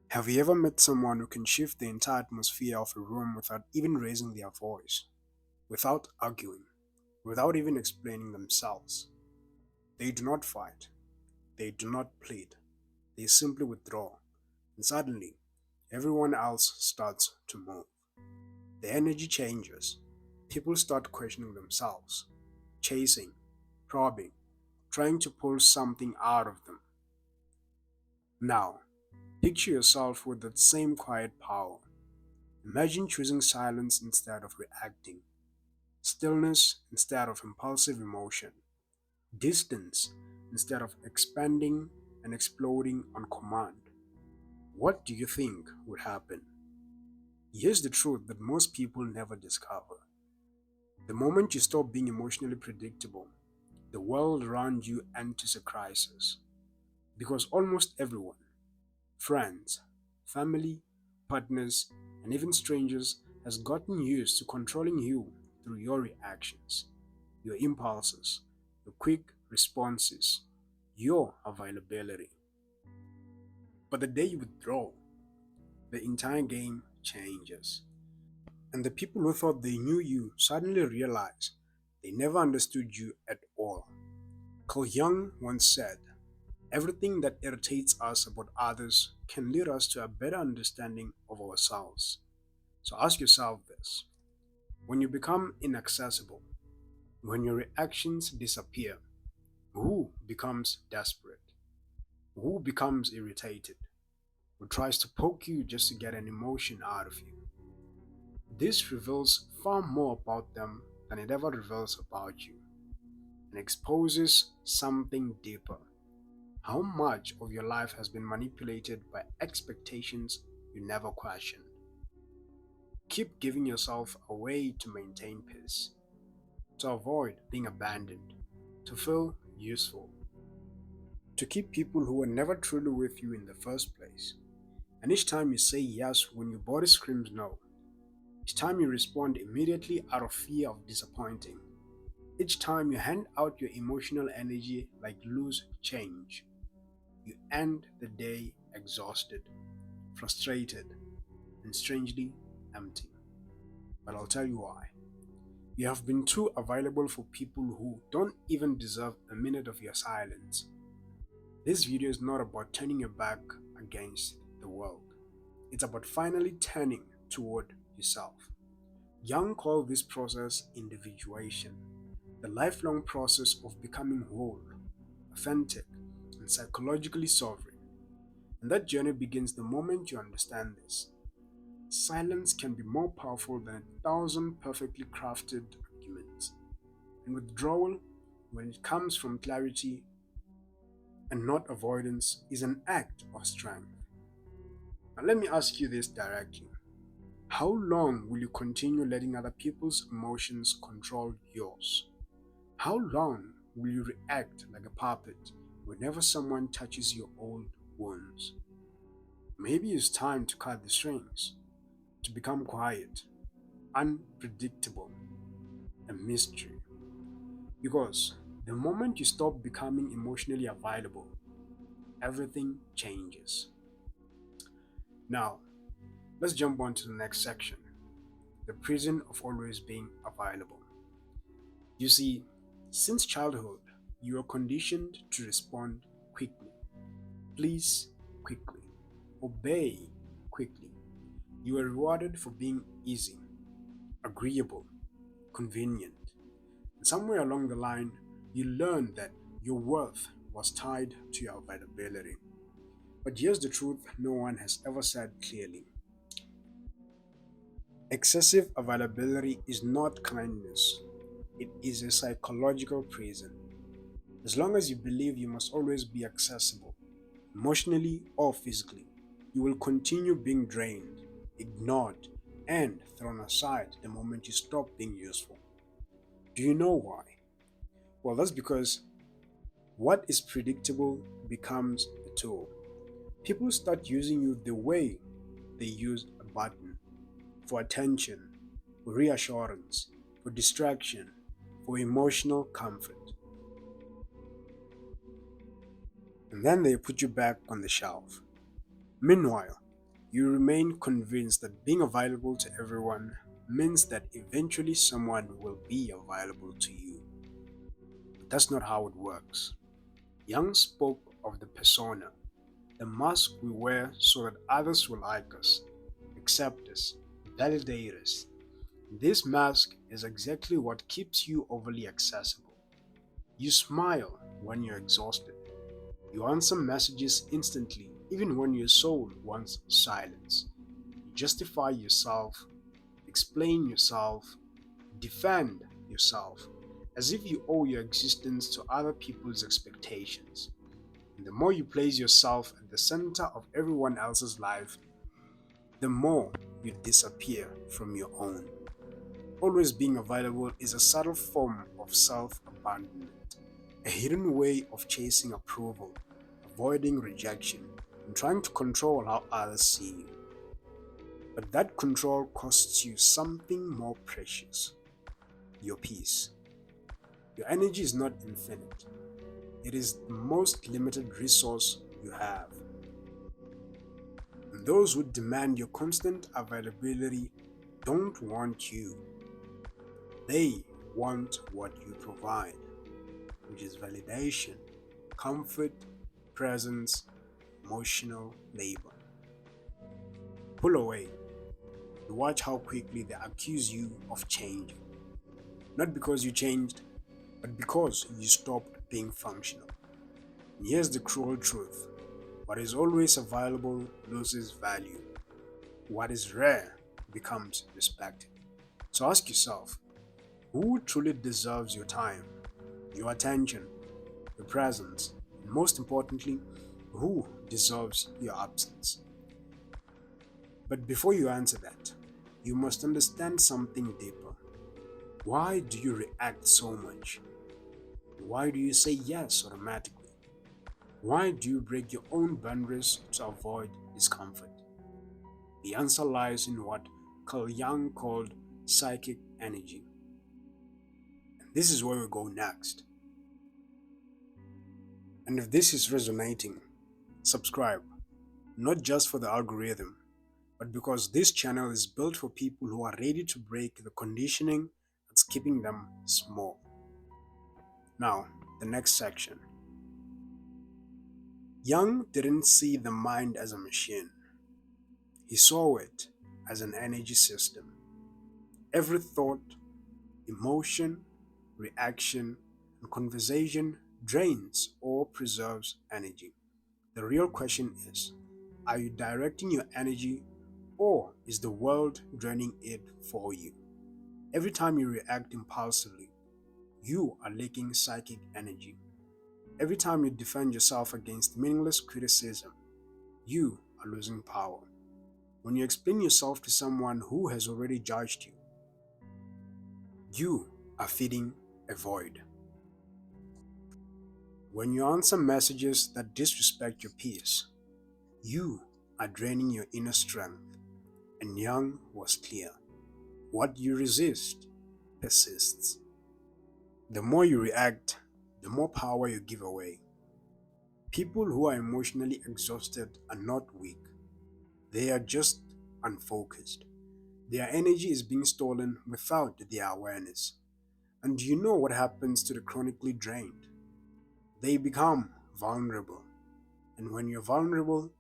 Have you ever met someone who can shift the entire atmosphere of a room without even raising their voice, without arguing, without even explaining themselves? They do not fight, they do not plead, they simply withdraw, and suddenly everyone else starts to move. The energy changes. People start questioning themselves, chasing, probing, trying to pull something out of them. Now, picture yourself with that same quiet power. Imagine choosing silence instead of reacting, stillness instead of impulsive emotion, distance instead of expanding and exploding on command. What do you think would happen? Here's the truth that most people never discover. The moment you stop being emotionally predictable, the world around you enters a crisis. Because almost everyone, friends, family, partners, and even strangers, has gotten used to controlling you through your reactions, your impulses, your quick responses, your availability. But the day you withdraw, the entire game changes. And the people who thought they knew you suddenly realize they never understood you at all. Carl Jung once said, "Everything that irritates us about others can lead us to a better understanding of ourselves." So ask yourself this: when you become inaccessible, when your reactions disappear, who becomes desperate? Who becomes irritated? Who tries to poke you just to get an emotion out of you? This reveals far more about them than it ever reveals about you, and exposes something deeper. How much of your life has been manipulated by expectations you never questioned? Keep giving yourself away to maintain peace, to avoid being abandoned, to feel useful, to keep people who were never truly with you in the first place. And each time you say yes when your body screams no, each time you respond immediately out of fear of disappointing, each time you hand out your emotional energy like loose change, you end the day exhausted, frustrated, and strangely empty. But I'll tell you why. You have been too available for people who don't even deserve a minute of your silence. This video is not about turning your back against the world. It's about finally turning toward yourself. Young called this process individuation, the lifelong process of becoming whole, authentic, and psychologically sovereign. And that journey begins the moment you understand this. Silence can be more powerful than a thousand perfectly crafted arguments. And withdrawal, when it comes from clarity and not avoidance, is an act of strength. Now, let me ask you this directly: how long will you continue letting other people's emotions control yours? How long will you react like a puppet whenever someone touches your old wounds? Maybe it's time to cut the strings, to become quiet, unpredictable, a mystery. Because the moment you stop becoming emotionally available, everything changes. Now, let's jump on to the next section: the prison of always being available. You see, since childhood, you are conditioned to respond quickly, please quickly, obey quickly. You are rewarded for being easy, agreeable, convenient. And somewhere along the line, you learn that your worth was tied to your availability. But here's the truth no one has ever said clearly: excessive availability is not kindness, it is a psychological prison. As long as you believe you must always be accessible, emotionally or physically, you will continue being drained, ignored, and thrown aside the moment you stop being useful. Do you know why? Well, that's because what is predictable becomes a tool. People start using you the way they use a button: for attention, for reassurance, for distraction, for emotional comfort. And then they put you back on the shelf. Meanwhile, You remain convinced that being available to everyone means that eventually someone will be available to you. But that's not how it works. Young spoke of the persona, the mask we wear so that others will like us, accept us, validate us. This mask is exactly what keeps you overly accessible. You smile when you're exhausted. You answer messages instantly, even when your soul wants silence. You justify yourself, explain yourself, defend yourself, as if you owe your existence to other people's expectations. And the more you place yourself at the center of everyone else's life, the more you disappear from your own. Always being available is a subtle form of self abandonment, a hidden way of chasing approval, avoiding rejection, and trying to control how others see you. But that control costs you something more precious: your peace. Your energy is not infinite, it is the most limited resource you have. And those who demand your constant availability don't want you, they want what you provide, which is validation, comfort, presence, emotional labor. Pull away and watch how quickly they accuse you of changing. Not because you changed, but because you stopped being functional. And here's the cruel truth: what is always available loses value, what is rare becomes respected. So ask yourself, who truly deserves your time, your attention, your presence, and most importantly, who deserves your absence? But before you answer that, you must understand something deeper. Why do you react so much? Why do you say yes automatically? Why do you break your own boundaries to avoid discomfort? The answer lies in what Carl Jung called psychic energy. And this is where we go next. And if this is resonating, subscribe, not just for the algorithm, but because this channel is built for people who are ready to break the conditioning that's keeping them small. Now, the next section. Jung didn't see the mind as a machine, he saw it as an energy system. Every thought, emotion, reaction, and conversation drains or preserves energy. The real question is, are you directing your energy, or is the world draining it for you? Every time you react impulsively, you are leaking psychic energy. Every time you defend yourself against meaningless criticism, you are losing power. When you explain yourself to someone who has already judged you, you are feeding a void. When you answer messages that disrespect your peace, you are draining your inner strength. And Young was clear: what you resist persists. The more you react, the more power you give away. People who are emotionally exhausted are not weak, they are just unfocused. Their energy is being stolen without their awareness. And do you know what happens to the chronically drained? They become vulnerable. And when you're vulnerable,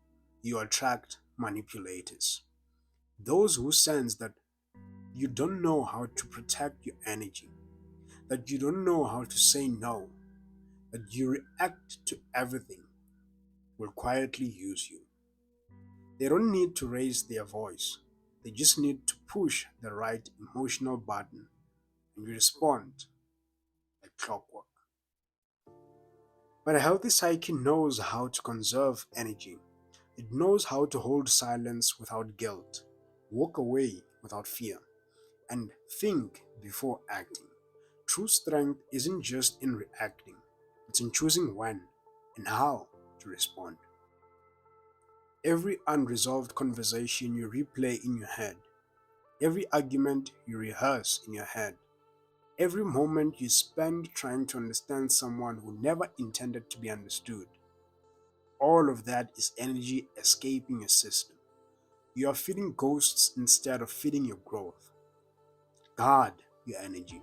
you attract manipulators. Those who sense that you don't know how to protect your energy, that you don't know how to say no, that you react to everything, will quietly use you. They don't need to raise their voice, they just need to push the right emotional button, and you respond like clockwork. But a healthy psyche knows how to conserve energy. It knows how to hold silence without guilt, walk away without fear, and think before acting. True strength isn't just in reacting, it's in choosing when and how to respond. Every unresolved conversation you replay in your head, every argument you rehearse in your head, every moment you spend trying to understand someone who never intended to be understood, all of that is energy escaping your system. You are feeding ghosts instead of feeding your growth. Guard your energy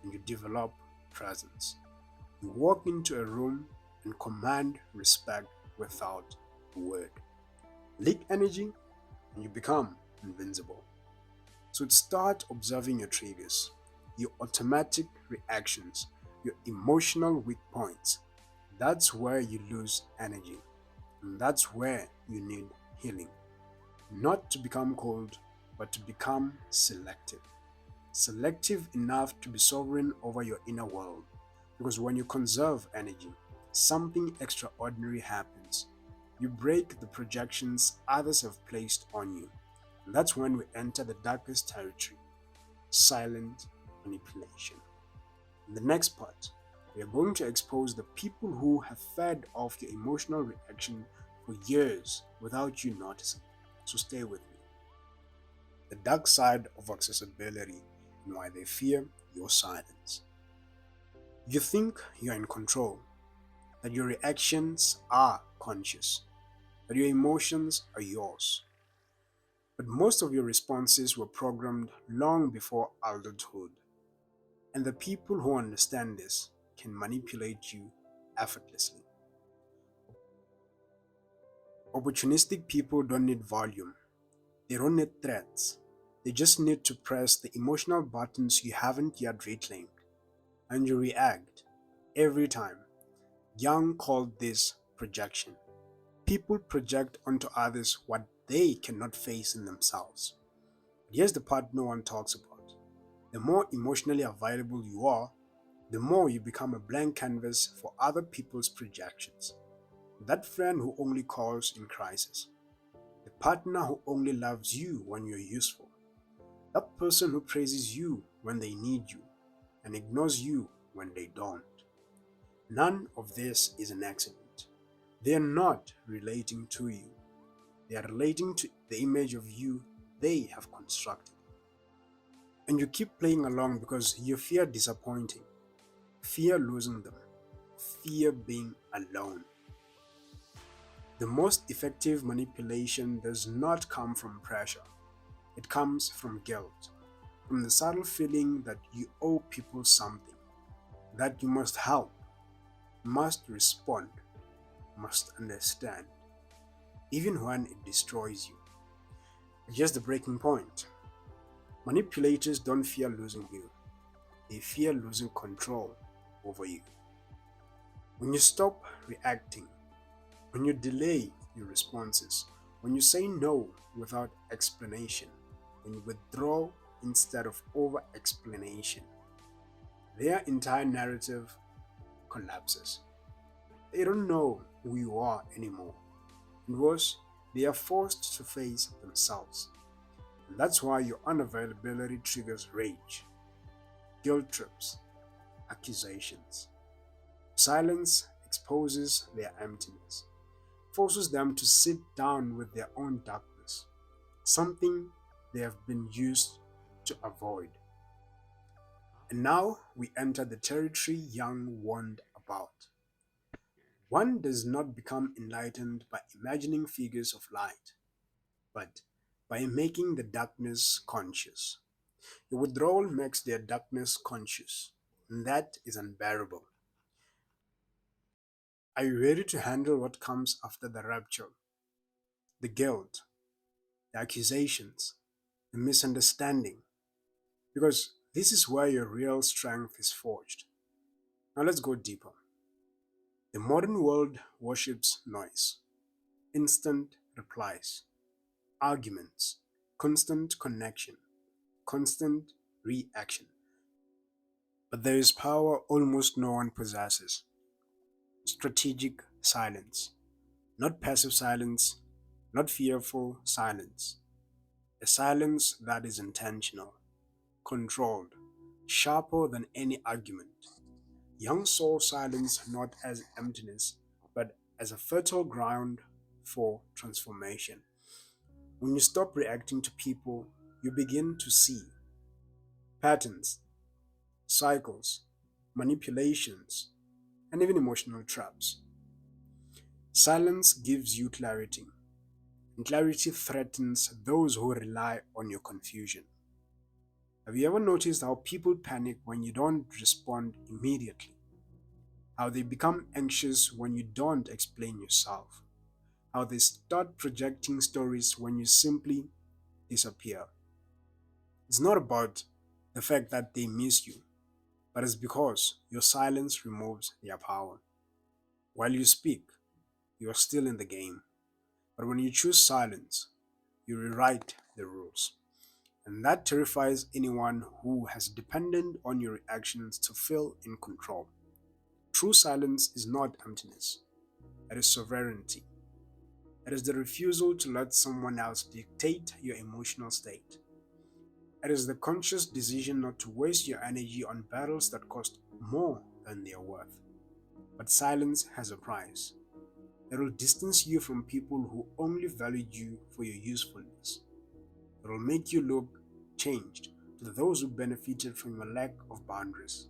and you develop presence. You walk into a room and command respect without a word. Leak energy and you become invincible. So start observing your triggers, your automatic reactions, your emotional weak points. That's where you lose energy, and that's where you need healing. Not to become cold, but to become selective. Selective enough to be sovereign over your inner world. Because when you conserve energy, something extraordinary happens. You break the projections others have placed on you. And that's when we enter the darkest territory, silent manipulation. In the next part, we are going to expose the people who have fed off your emotional reaction for years without you noticing. So stay with me. The dark side of accessibility and why they fear your silence. You think you're in control, that your reactions are conscious, that your emotions are yours. But most of your responses were programmed long before adulthood. And the people who understand this can manipulate you effortlessly. Opportunistic people don't need volume, they don't need threats. They just need to press the emotional buttons you haven't yet reclaimed, and you react every time. Young called this projection. People project onto others what they cannot face in themselves. But here's the part no one talks about. The more emotionally available you are, the more you become a blank canvas for other people's projections. That friend who only calls in crisis. The partner who only loves you when you're useful. That person who praises you when they need you and ignores you when they don't. None of this is an accident. They are not relating to you. They are relating to the image of you they have constructed. And you keep playing along because you fear disappointing, fear losing them, fear being alone. The most effective manipulation does not come from pressure. It comes from guilt, from the subtle feeling that you owe people something, that you must help, must respond, must understand, even when it destroys you. Here's the breaking point. Manipulators don't fear losing you, they fear losing control over you. When you stop reacting, when you delay your responses, when you say no without explanation, when you withdraw instead of over explanation, their entire narrative collapses. They don't know who you are anymore. And worse, they are forced to face themselves. And that's why your unavailability triggers rage, guilt trips, accusations. Silence exposes their emptiness, forces them to sit down with their own darkness, something they have been used to avoid. And now we enter the territory Young warned about. One does not become enlightened by imagining figures of light, but by making the darkness conscious. Your withdrawal makes their darkness conscious, and that is unbearable. Are you ready to handle what comes after the rapture? The guilt, the accusations, the misunderstanding? Because this is where your real strength is forged. Now let's go deeper. The modern world worships noise, instant replies, arguments, constant connection, constant reaction. But there is power almost no one possesses: strategic silence. Not passive silence, not fearful silence. A silence that is intentional, controlled, sharper than any argument. Young saw silence not as emptiness, but as a fertile ground for transformation. When you stop reacting to people, you begin to see patterns, cycles, manipulations, and even emotional traps. Silence gives you clarity. and clarity threatens those who rely on your confusion. Have you ever noticed how people panic when you don't respond immediately? How they become anxious when you don't explain yourself? How they start projecting stories when you simply disappear? It's not about the fact that they miss you, but it's because your silence removes their power. While you speak, you are still in the game. But when you choose silence, you rewrite the rules. And that terrifies anyone who has depended on your reactions to feel in control. True silence is not emptiness, it is sovereignty. It is the refusal to let someone else dictate your emotional state. It is the conscious decision not to waste your energy on battles that cost more than they are worth. But silence has a price. It will distance you from people who only value you for your usefulness. It will make you look changed to those who benefited from your lack of boundaries.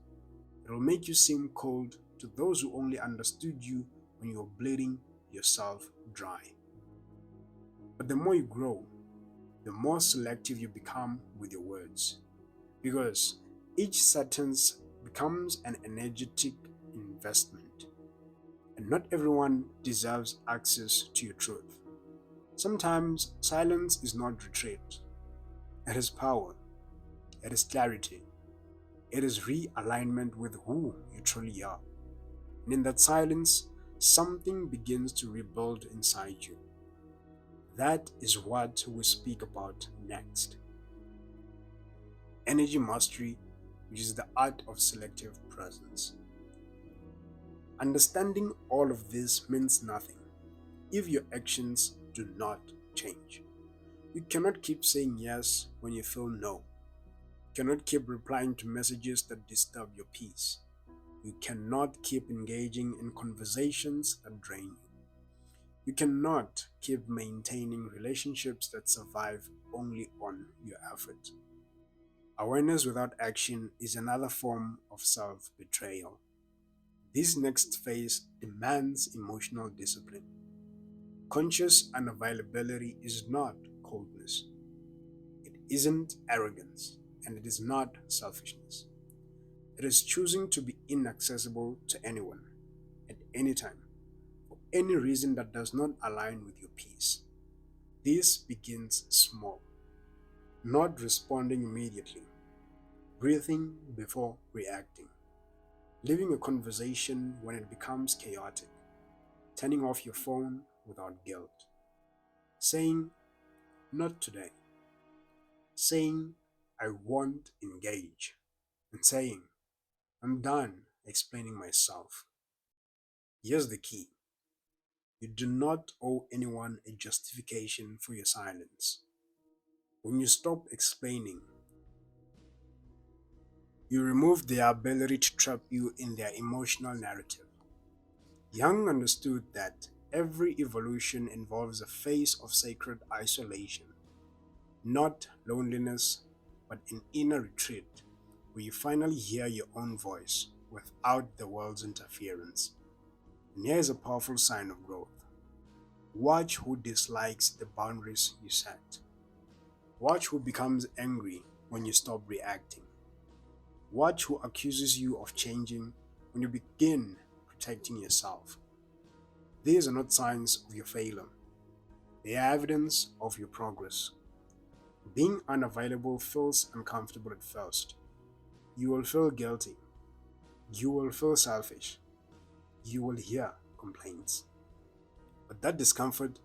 It will make you seem cold to those who only understood you when you were bleeding yourself dry. But the more you grow, the more selective you become with your words. Because each sentence becomes an energetic investment. And not everyone deserves access to your truth. Sometimes silence is not retreat, it is power, it is clarity, it is realignment with who you truly are. And in that silence, something begins to rebuild inside you. That is what we speak about next. Energy mastery, which is the art of selective presence. Understanding all of this means nothing if your actions do not change. You cannot keep saying yes when you feel no. You cannot keep replying to messages that disturb your peace. You cannot keep engaging in conversations that drain you. You cannot keep maintaining relationships that survive only on your effort. Awareness without action is another form of self betrayal. This next phase demands emotional discipline. Conscious unavailability is not coldness, it isn't arrogance, and it is not selfishness. It is choosing to be inaccessible to anyone, at any time, for any reason that does not align with your peace. This begins small, not responding immediately, breathing before reacting, leaving a conversation when it becomes chaotic, turning off your phone without guilt, saying, not today, saying, I won't engage, and saying, I'm done explaining myself. Here's the key: you do not owe anyone a justification for your silence. When you stop explaining, you remove their ability to trap you in their emotional narrative. Jung understood that every evolution involves a phase of sacred isolation, not loneliness, but an inner retreat where you finally hear your own voice without the world's interference. And here's a powerful sign of growth. Watch who dislikes the boundaries you set. Watch who becomes angry when you stop reacting. Watch who accuses you of changing when you begin protecting yourself. These are not signs of your failure, they are evidence of your progress. Being unavailable feels uncomfortable at first. You will feel guilty. You will feel selfish. You will hear complaints. But that discomfort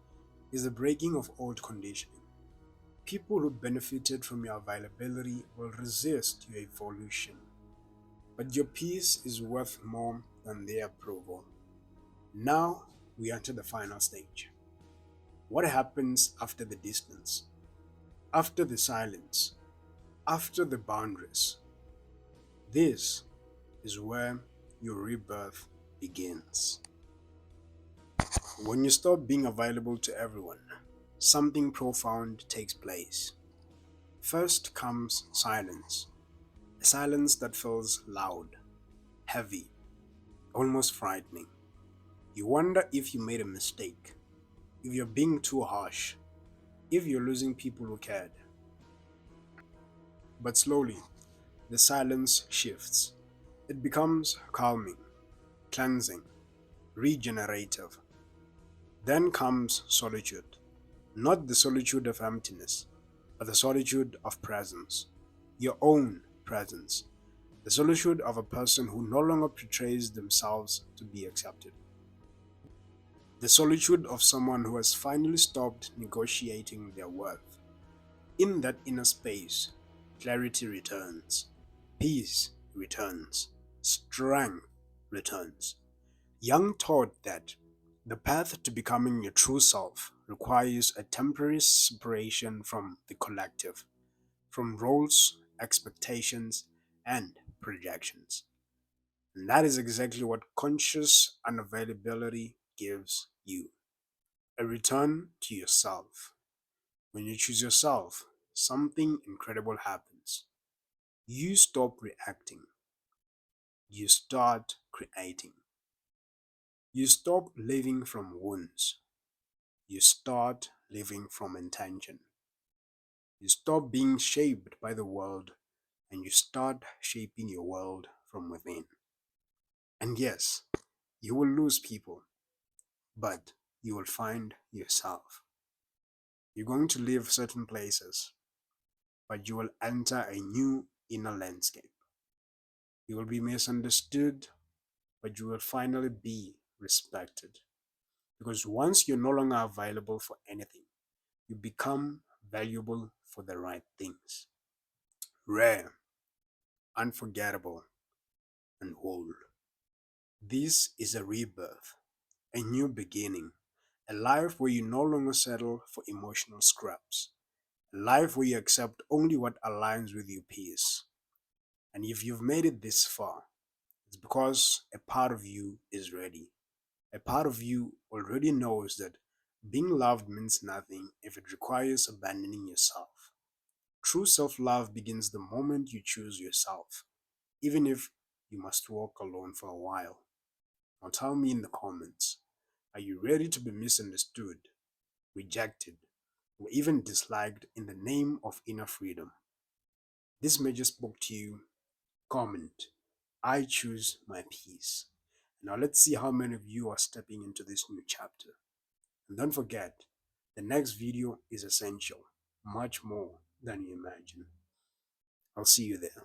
is the breaking of old conditioning. People who benefited from your availability will resist your evolution. But your peace is worth more than their approval. Now we enter the final stage. What happens after the distance? After the silence? After the boundaries? This is where your rebirth begins. When you stop being available to everyone, something profound takes place. First comes silence, a silence that feels loud, heavy, almost frightening. You wonder if you made a mistake, if you're being too harsh, if you're losing people who cared. But slowly, the silence shifts. It becomes calming, cleansing, regenerative. Then comes solitude. Not the solitude of emptiness, but the solitude of presence. Your own presence. The solitude of a person who no longer portrays themselves to be accepted. The solitude of someone who has finally stopped negotiating their worth. In that inner space, clarity returns, peace returns, strength returns. Young taught that the path to becoming your true self requires a temporary separation from the collective, from roles, expectations, and projections. And that is exactly what conscious unavailability gives you, a return to yourself. When you choose yourself, something incredible happens. You stop reacting, you start creating. You stop living from wounds, you start living from intention. You stop being shaped by the world and you start shaping your world from within. And yes, you will lose people, but you will find yourself. You're going to leave certain places, but you will enter a new inner landscape. You will be misunderstood, but you will finally be respected. Because once you're no longer available for anything, you become valuable for the right things. Rare, unforgettable, and whole. This is a rebirth, a new beginning, a life where you no longer settle for emotional scraps, a life where you accept only what aligns with your peace. And if you've made it this far, it's because a part of you is ready. A part of you already knows that being loved means nothing if it requires abandoning yourself. True self love begins the moment you choose yourself, even if you must walk alone for a while. Now tell me in the comments, are you ready to be misunderstood, rejected, or even disliked in the name of inner freedom? This message spoke to you. Comment, I choose my peace. Now let's see how many of you are stepping into this new chapter. And don't forget, the next video is essential, much more than you imagine. I'll see you there.